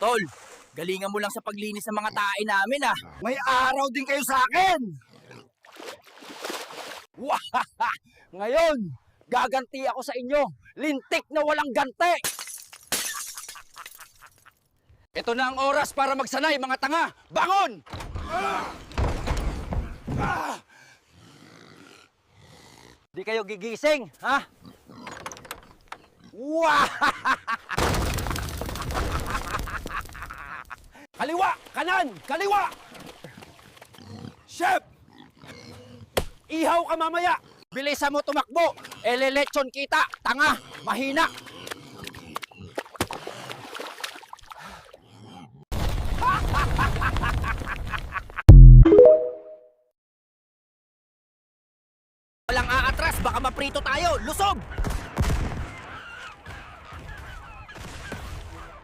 Tol, galingan mo lang sa paglinis ng mga tae namin ah. May araw din kayo sa akin! Wahaha! Ngayon, gaganti ako sa inyo. Lintik na walang ganti! Ito na ang oras para magsanay, mga tanga! Bangon! Di kayo gigising, ha? Kaliwa! Kanan! Kaliwa! Chef! Ihaw ka mamaya! Bilisan mo tumakbo! Elelechon kita! Tanga! Mahina! Walang aatras! Baka maprito tayo! Lusob!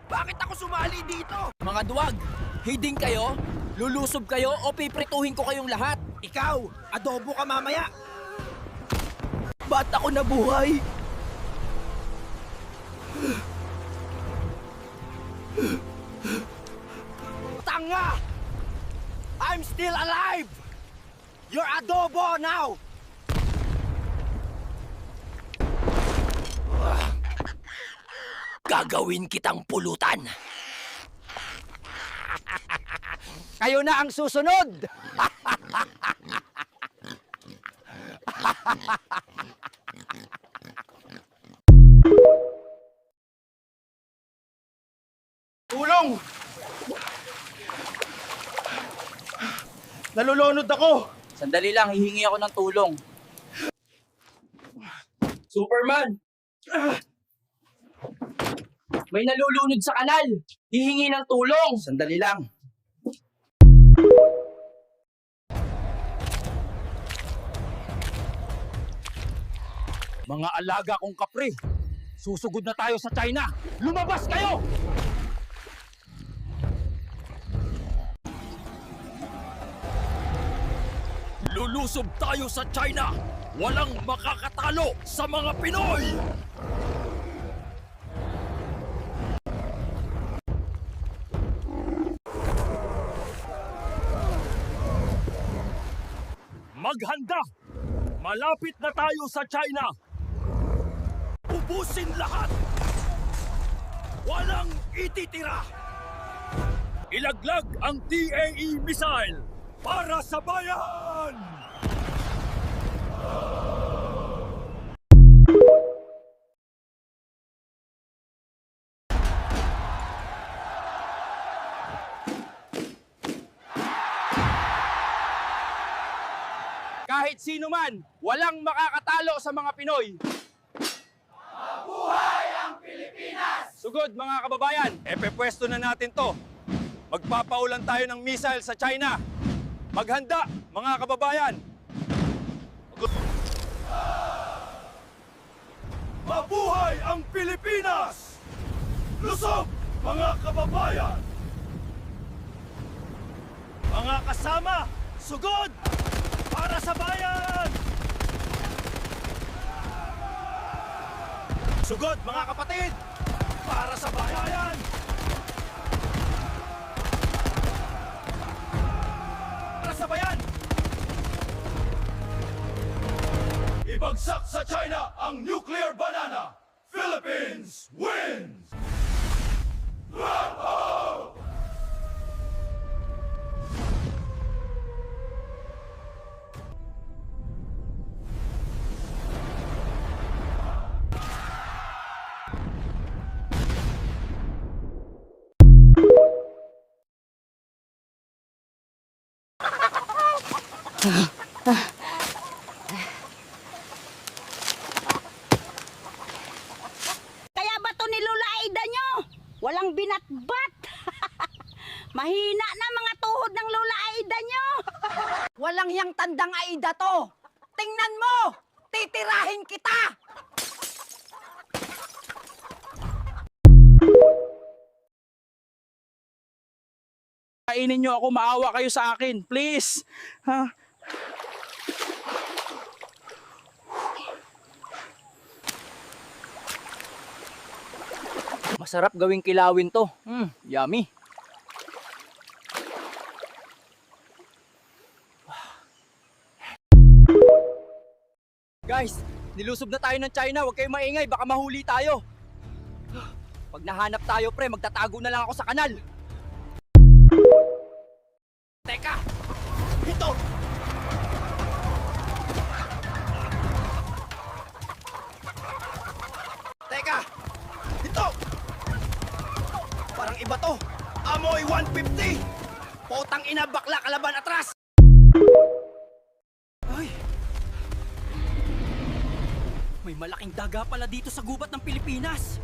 Bakit ako sumali dito? Mga duwag, hiding kayo? Lulusob kayo o piprituhin ko kayong lahat? Ikaw, adobo ka mamaya. Ba't ako nabuhay? Tanga! I'm still alive! You're adobo now! Gagawin kitang pulutan. Kayo na ang susunod. Tulong! Nalulunod ako! Sandali lang, hihingi ako ng tulong. Superman! May nalulunod sa kanal. Hihingi ng tulong. Sandali lang. Mga alaga kong kapre, susugod na tayo sa China. Lumabas kayo! Lulusob tayo sa China. Walang makakatalo sa mga Pinoy! Maghanda! Malapit na tayo sa China! Ubusin lahat! Walang ititira! Ilaglag ang TAE missile para sa bayan! Kahit sino man, walang makakatalo sa mga Pinoy. Mabuhay ang Pilipinas! Sugod mga kababayan, epepwesto na natin to. Magpapaulan tayo ng missile sa China. Maghanda mga kababayan. Mabuhay ang Pilipinas! Lusog mga kababayan! Mga kasama, sugod! Para sa bayan! Sugod mga kapatid! Para sa bayan! Para sa bayan! Ibagsak sa China ang nuclear banana! Philippines wins! Bravo! Kaya ba to ni Lola Aida nyo? Walang binatbat. Mahina na mga tuhod ng Lola Aida nyo. Walang yang tandang Aida to. Tingnan mo! Titirahin kita! Kainin niyo ako, maawa kayo sa akin. Please. Ha? Masarap gawing kilawin to. Yummy. Guys, nilusob na tayo ng China. Huwag kayong maingay, baka mahuli tayo. Pag nahanap tayo, pre, magtatago na lang ako sa kanal. Teka! Ito! Teka! Ito! Parang iba to. Amoy 150! Potang ina, bakla, kalaban, atras! Ay! May malaking daga pala dito sa gubat ng Pilipinas.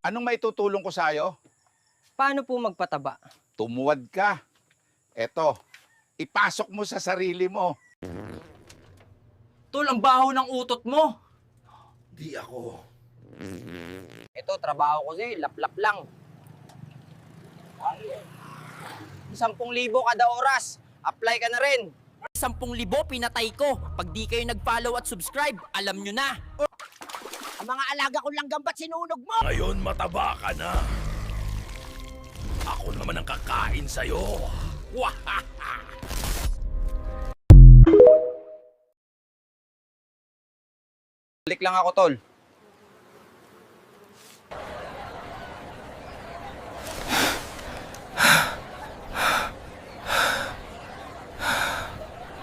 Anong maitutulong ko sa'yo? Paano po magpataba? Tumuwad ka. Eto, ipasok mo sa sarili mo. Tol, ang baho ng utot mo. Di ako. Ito, trabaho ko sa'yo, lap-lap lang. 10,000 kada oras. Apply ka na rin. 10,000 pinatay ko. Pag di kayo nag-follow at subscribe, alam nyo na. Ang mga alaga ko lang gambat sinunog mo. Ngayon mataba ka na. Ako naman ang kakain sa'yo. Balik lang ako, tol.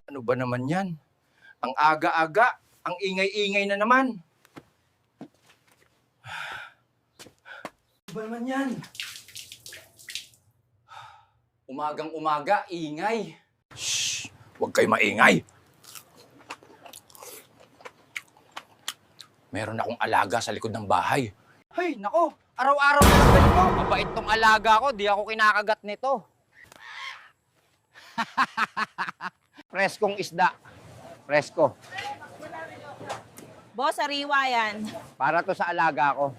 Ano ba naman yan? Ang aga-aga, ang ingay-ingay na naman. Ano ba naman yan? Umagang-umaga, ingay. Shh! Huwag kayo maingay. Meron akong alaga sa likod ng bahay. Ay, nako. Araw-araw na lang ganito. Mabait tong alaga ko, di ako kinakagat nito. Preskong isda. Presko. Boss, sariwa yan. Para to sa alaga ko.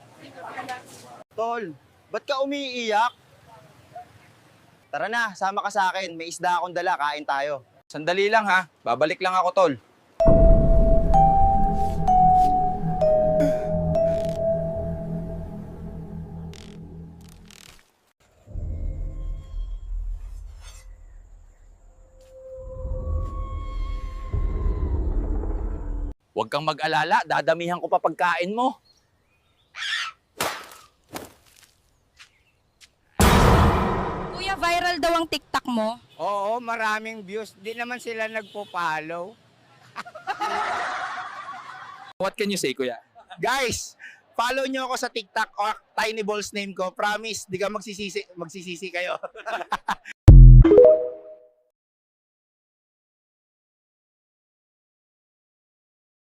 Tol, ba't ka umiiyak? Tara na, sama ka sa akin. May isda akong dala, kain tayo. Sandali lang ha, babalik lang ako, tol. Huwag kang mag-alala, dadamihan ko pa pagkain mo. Kuya, viral daw ang TikTok mo. Oo, maraming views. Di naman sila nagpo-follow. What can you say, kuya? Guys, follow nyo ako sa TikTok or Tiny Balls name ko. Promise, di ka magsisisi kayo.